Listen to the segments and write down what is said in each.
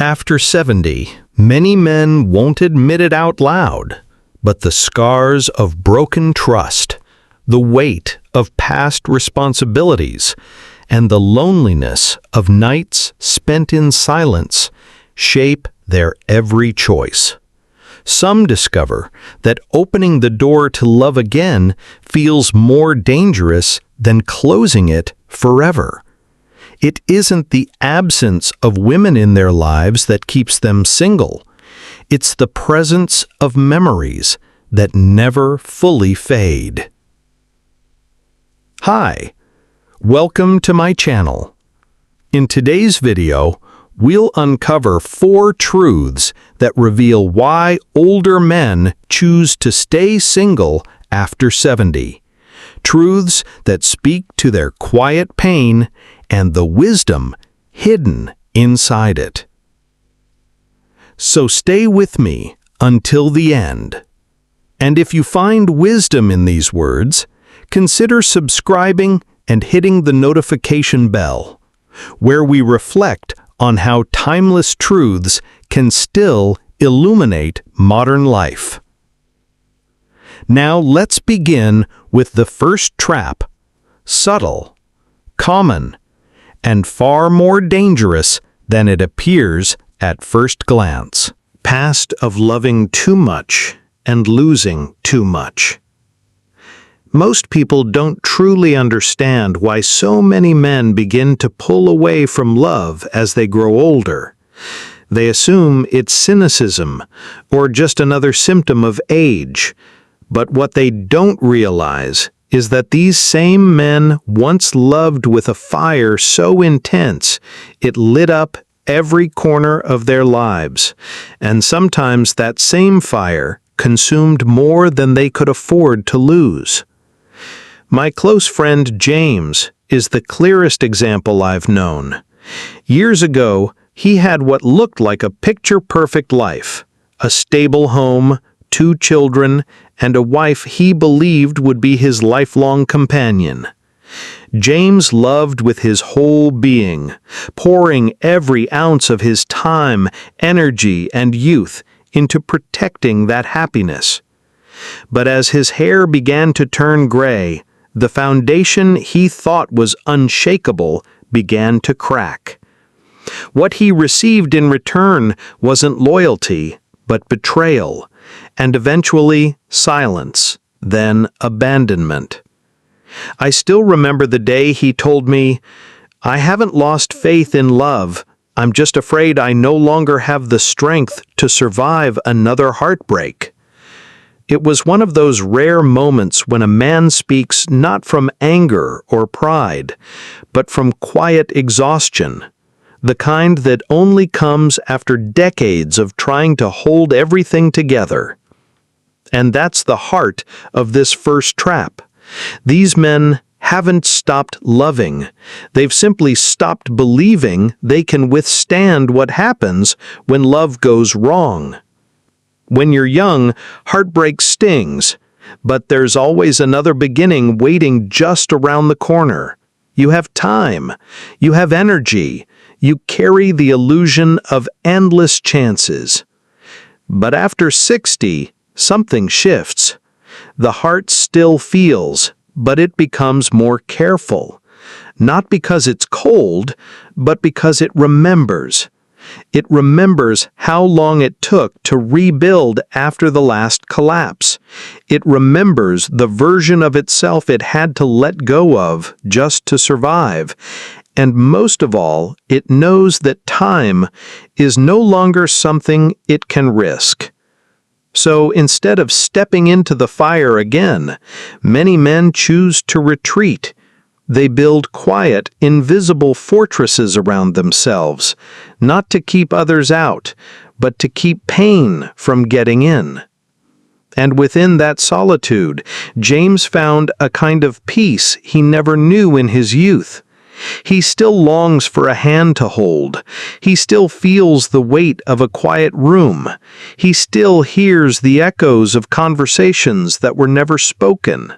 After 70, many men won't admit it out loud, but the scars of broken trust, the weight of past responsibilities, and the loneliness of nights spent in silence shape their every choice. Some discover that opening the door to love again feels more dangerous than closing it forever. It isn't the absence of women in their lives that keeps them single. It's the presence of memories that never fully fade. Hi, welcome to my channel. In today's video, we'll uncover 4 truths that reveal why older men choose to stay single after 70. Truths that speak to their quiet pain and the wisdom hidden inside it. So stay with me until the end. And if you find wisdom in these words, consider subscribing and hitting the notification bell, where we reflect on how timeless truths can still illuminate modern life. Now let's begin with the first trap: subtle, common, and far more dangerous than it appears at first glance. Past of loving too much and losing too much. Most people don't truly understand why so many men begin to pull away from love as they grow older. They assume it's cynicism or just another symptom of age. But what they don't realize is that these same men once loved with a fire so intense it lit up every corner of their lives, and sometimes that same fire consumed more than they could afford to lose. My close friend James is the clearest example I've known. Years ago, he had what looked like a picture-perfect life: a stable home, 2 children, and a wife he believed would be his lifelong companion. James loved with his whole being, pouring every ounce of his time, energy, and youth into protecting that happiness. But as his hair began to turn gray, the foundation he thought was unshakable began to crack. What he received in return wasn't loyalty, but betrayal, and eventually silence, then abandonment. I still remember the day he told me, "I haven't lost faith in love. I'm just afraid I no longer have the strength to survive another heartbreak." It was one of those rare moments when a man speaks not from anger or pride, but from quiet exhaustion, the kind that only comes after decades of trying to hold everything together. And that's the heart of this first trap. These men haven't stopped loving. They've simply stopped believing they can withstand what happens when love goes wrong. When you're young, heartbreak stings, but there's always another beginning waiting just around the corner. You have time. You have energy. You carry the illusion of endless chances. But after 60, something shifts. The heart still feels, but it becomes more careful. Not because it's cold, but because it remembers. It remembers how long it took to rebuild after the last collapse. It remembers the version of itself it had to let go of just to survive. And most of all, it knows that time is no longer something it can risk. So instead of stepping into the fire again, many men choose to retreat. They build quiet, invisible fortresses around themselves, not to keep others out, but to keep pain from getting in. And within that solitude, James found a kind of peace he never knew in his youth. He still longs for a hand to hold. He still feels the weight of a quiet room. He still hears the echoes of conversations that were never spoken.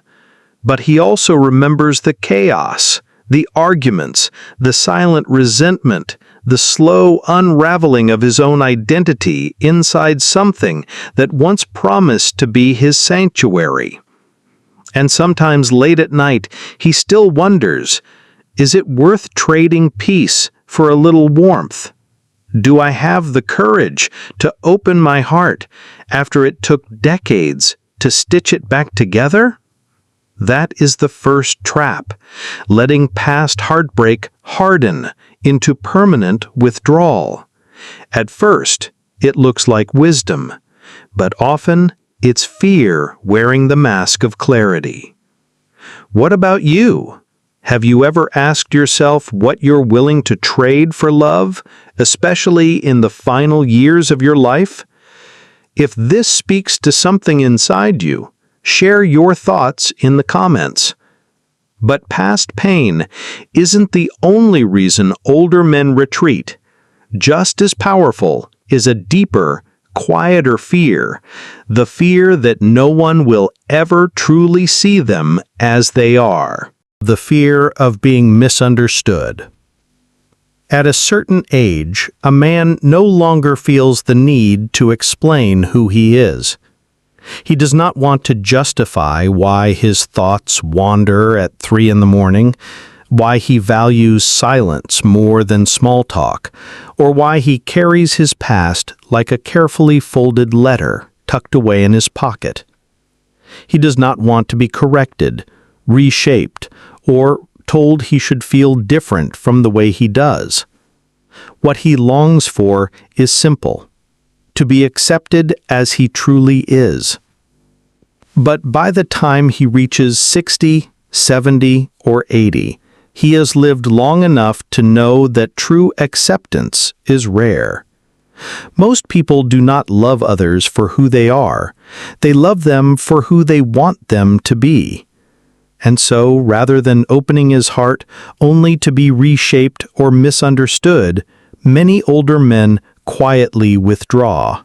But he also remembers the chaos, the arguments, the silent resentment, the slow unraveling of his own identity inside something that once promised to be his sanctuary. And sometimes late at night, he still wonders, is it worth trading peace for a little warmth? Do I have the courage to open my heart after it took decades to stitch it back together? That is the first trap, letting past heartbreak harden into permanent withdrawal. At first, it looks like wisdom, but often it's fear wearing the mask of clarity. What about you? Have you ever asked yourself what you're willing to trade for love, especially in the final years of your life? If this speaks to something inside you, share your thoughts in the comments. But past pain isn't the only reason older men retreat. Just as powerful is a deeper, quieter fear, the fear that no one will ever truly see them as they are. The fear of being misunderstood. At a certain age, a man no longer feels the need to explain who he is. He does not want to justify why his thoughts wander at 3 a.m, why he values silence more than small talk, or why he carries his past like a carefully folded letter tucked away in his pocket. He does not want to be corrected, reshaped, or told he should feel different from the way he does. What he longs for is simple: to be accepted as he truly is. But by the time he reaches 60, 70, or 80, he has lived long enough to know that true acceptance is rare. Most people do not love others for who they are. They love them for who they want them to be. And so, rather than opening his heart only to be reshaped or misunderstood, many older men quietly withdraw.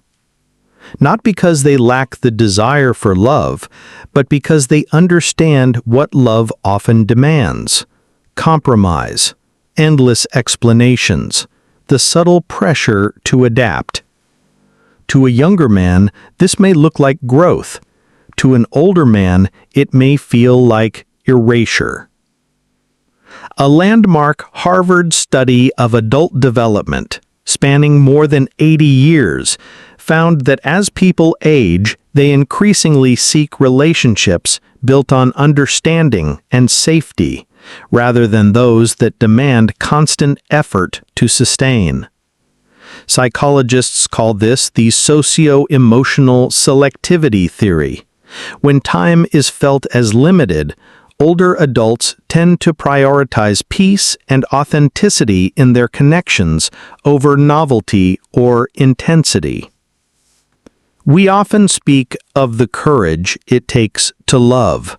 Not because they lack the desire for love, but because they understand what love often demands: compromise, endless explanations, the subtle pressure to adapt. To a younger man, this may look like growth. To an older man, it may feel like erasure. A landmark Harvard study of adult development, spanning more than 80 years, found that as people age, they increasingly seek relationships built on understanding and safety, rather than those that demand constant effort to sustain. Psychologists call this the socio-emotional selectivity theory. When time is felt as limited, older adults tend to prioritize peace and authenticity in their connections over novelty or intensity. We often speak of the courage it takes to love,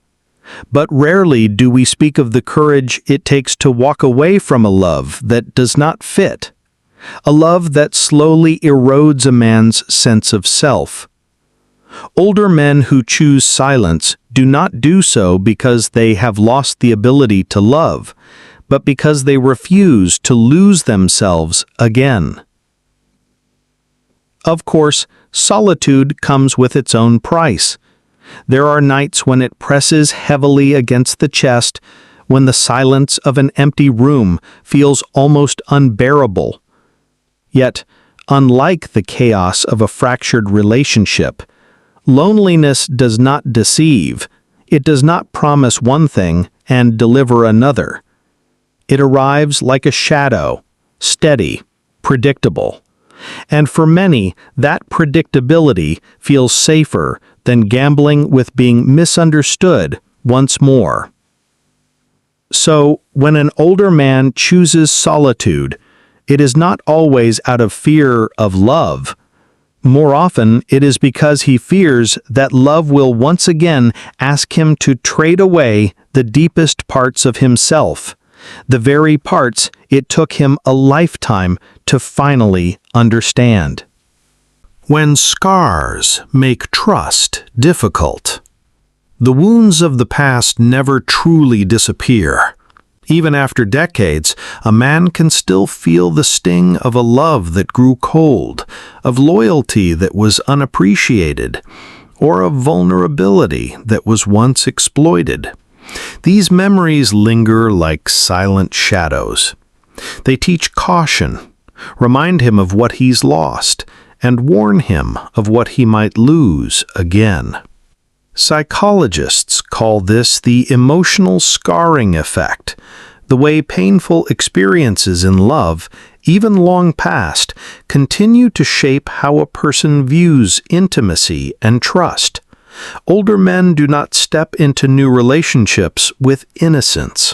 but rarely do we speak of the courage it takes to walk away from a love that does not fit, a love that slowly erodes a man's sense of self. Older men who choose silence do not do so because they have lost the ability to love, but because they refuse to lose themselves again. Of course, solitude comes with its own price. There are nights when it presses heavily against the chest, when the silence of an empty room feels almost unbearable. Yet, unlike the chaos of a fractured relationship, loneliness does not deceive. It does not promise one thing and deliver another. It arrives like a shadow, steady, predictable. And for many, that predictability feels safer than gambling with being misunderstood once more. So, when an older man chooses solitude, it is not always out of fear of love. More often, it is because he fears that love will once again ask him to trade away the deepest parts of himself, the very parts it took him a lifetime to finally understand. When scars make trust difficult, the wounds of the past never truly disappear. Even after decades, a man can still feel the sting of a love that grew cold, of loyalty that was unappreciated, or of vulnerability that was once exploited. These memories linger like silent shadows. They teach caution, remind him of what he's lost, and warn him of what he might lose again. Psychologists call this the emotional scarring effect, the way painful experiences in love, even long past, continue to shape how a person views intimacy and trust. Older men do not step into new relationships with innocence.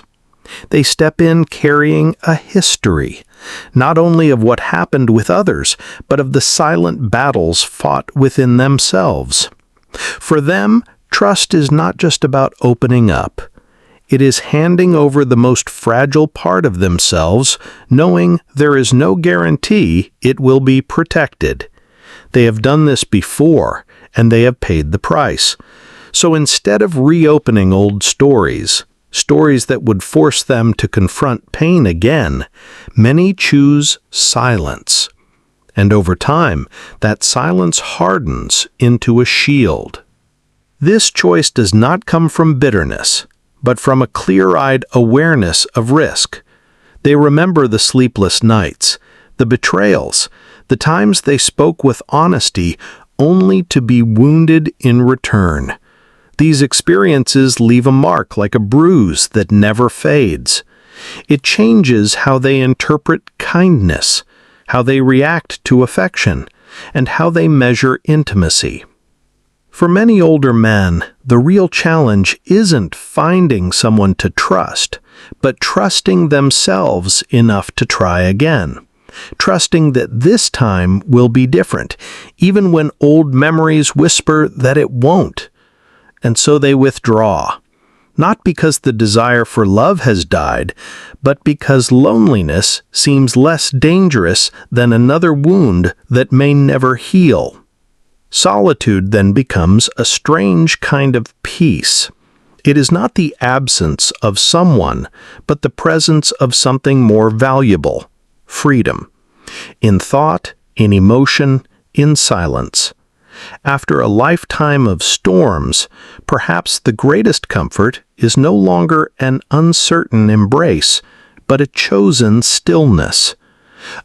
They step in carrying a history, not only of what happened with others, but of the silent battles fought within themselves. For them, trust is not just about opening up. It is handing over the most fragile part of themselves, knowing there is no guarantee it will be protected. They have done this before, and they have paid the price. So instead of reopening old stories that would force them to confront pain again, many choose silence. And over time, that silence hardens into a shield. This choice does not come from bitterness, but from a clear-eyed awareness of risk. They remember the sleepless nights, the betrayals, the times they spoke with honesty only to be wounded in return. These experiences leave a mark like a bruise that never fades. It changes how they interpret kindness, how they react to affection, and how they measure intimacy. For many older men, the real challenge isn't finding someone to trust, but trusting themselves enough to try again. Trusting that this time will be different, even when old memories whisper that it won't. And so they withdraw, not because the desire for love has died, but because loneliness seems less dangerous than another wound that may never heal. Solitude then becomes a strange kind of peace. It is not the absence of someone, but the presence of something more valuable: freedom. In thought, in emotion, in silence. After a lifetime of storms, perhaps the greatest comfort is no longer an uncertain embrace, but a chosen stillness.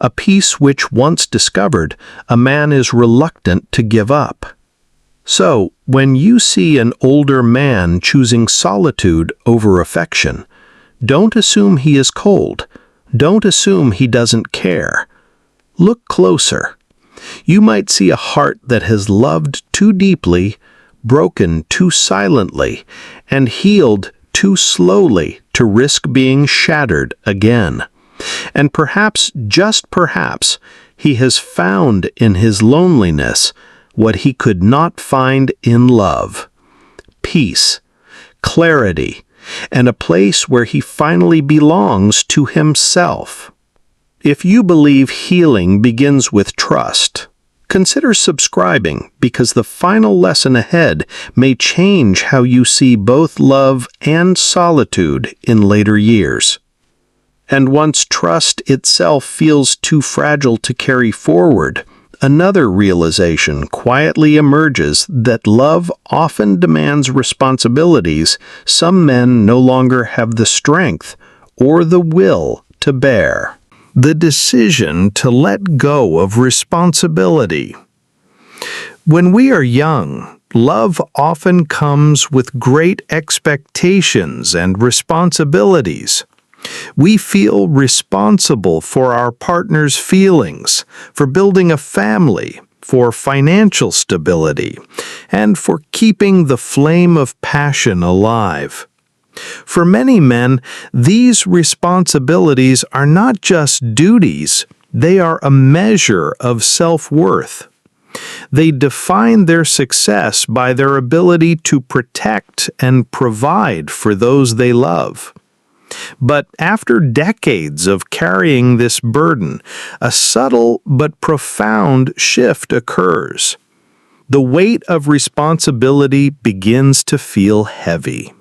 A peace which, once discovered, a man is reluctant to give up. So, when you see an older man choosing solitude over affection, don't assume he is cold. Don't assume he doesn't care. Look closer. You might see a heart that has loved too deeply, broken too silently, and healed too slowly to risk being shattered again. And perhaps, just perhaps, he has found in his loneliness what he could not find in love: peace, clarity, and a place where he finally belongs to himself. If you believe healing begins with trust, consider subscribing, because the final lesson ahead may change how you see both love and solitude in later years. And once trust itself feels too fragile to carry forward, another realization quietly emerges: that love often demands responsibilities some men no longer have the strength or the will to bear. The decision to let go of responsibility. When we are young, love often comes with great expectations and responsibilities. We feel responsible for our partner's feelings, for building a family, for financial stability, and for keeping the flame of passion alive. For many men, these responsibilities are not just duties, they are a measure of self-worth. They define their success by their ability to protect and provide for those they love. But after decades of carrying this burden, a subtle but profound shift occurs. The weight of responsibility begins to feel heavy.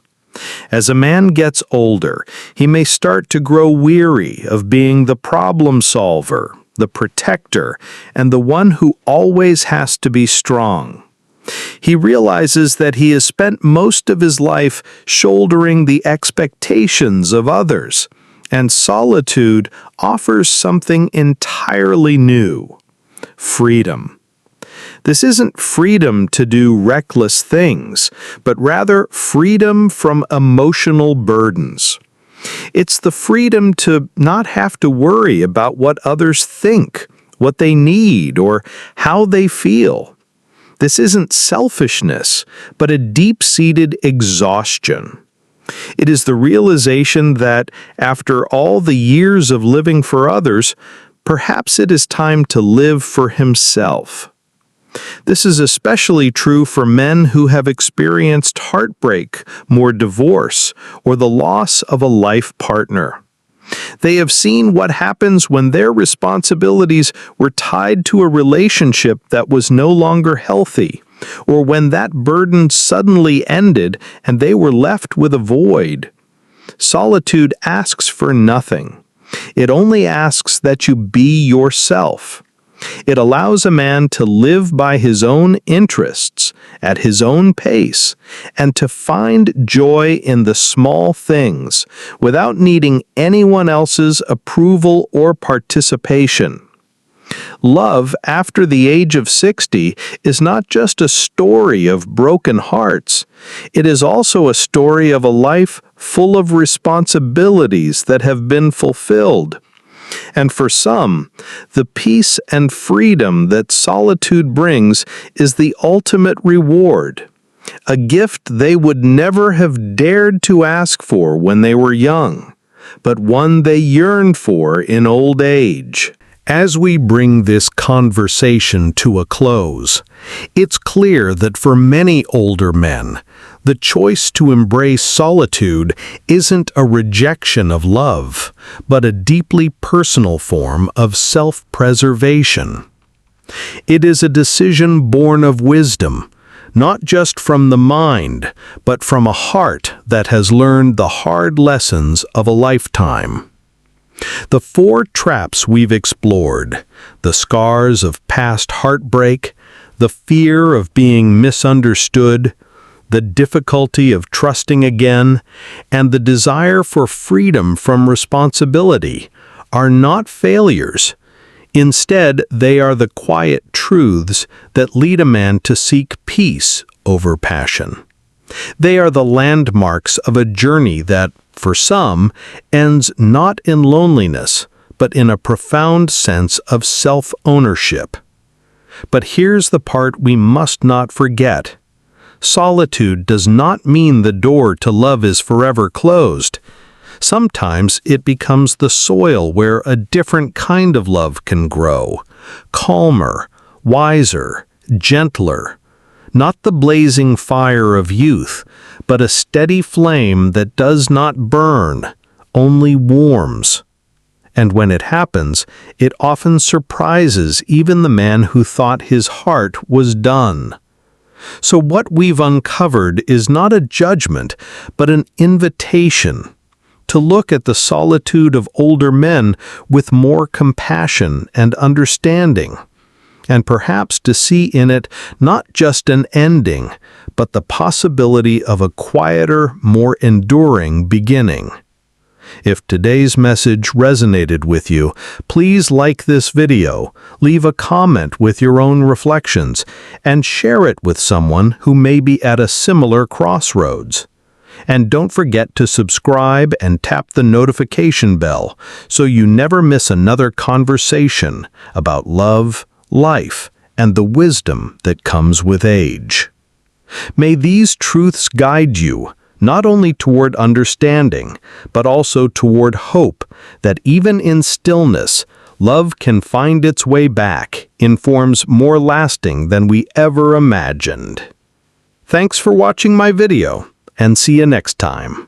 As a man gets older, he may start to grow weary of being the problem solver, the protector, and the one who always has to be strong. He realizes that he has spent most of his life shouldering the expectations of others, and solitude offers something entirely new: freedom. This isn't freedom to do reckless things, but rather freedom from emotional burdens. It's the freedom to not have to worry about what others think, what they need, or how they feel. This isn't selfishness, but a deep-seated exhaustion. It is the realization that, after all the years of living for others, perhaps it is time to live for himself. This is especially true for men who have experienced heartbreak, more divorce, or the loss of a life partner. They have seen what happens when their responsibilities were tied to a relationship that was no longer healthy, or when that burden suddenly ended and they were left with a void. Solitude asks for nothing. It only asks that you be yourself. It allows a man to live by his own interests, at his own pace, and to find joy in the small things without needing anyone else's approval or participation. Love after the age of 60 is not just a story of broken hearts. It is also a story of a life full of responsibilities that have been fulfilled. And for some, the peace and freedom that solitude brings is the ultimate reward, a gift they would never have dared to ask for when they were young, but one they yearn for in old age. As we bring this conversation to a close, it's clear that for many older men, the choice to embrace solitude isn't a rejection of love, but a deeply personal form of self-preservation. It is a decision born of wisdom, not just from the mind, but from a heart that has learned the hard lessons of a lifetime. The 4 traps we've explored, the scars of past heartbreak, the fear of being misunderstood, the difficulty of trusting again, and the desire for freedom from responsibility, are not failures. Instead, they are the quiet truths that lead a man to seek peace over passion. They are the landmarks of a journey that, for some, ends not in loneliness, but in a profound sense of self-ownership. But here's the part we must not forget. Solitude does not mean the door to love is forever closed. Sometimes it becomes the soil where a different kind of love can grow, calmer, wiser, gentler. Not the blazing fire of youth, but a steady flame that does not burn, only warms. And when it happens, it often surprises even the man who thought his heart was done. So what we've uncovered is not a judgment, but an invitation to look at the solitude of older men with more compassion and understanding, and perhaps to see in it not just an ending, but the possibility of a quieter, more enduring beginning. If today's message resonated with you, please like this video, leave a comment with your own reflections, and share it with someone who may be at a similar crossroads. And don't forget to subscribe and tap the notification bell so you never miss another conversation about love, life, and the wisdom that comes with age. May these truths guide you, not only toward understanding, but also toward hope that even in stillness, love can find its way back in forms more lasting than we ever imagined. Thanks for watching my video, and see you next time.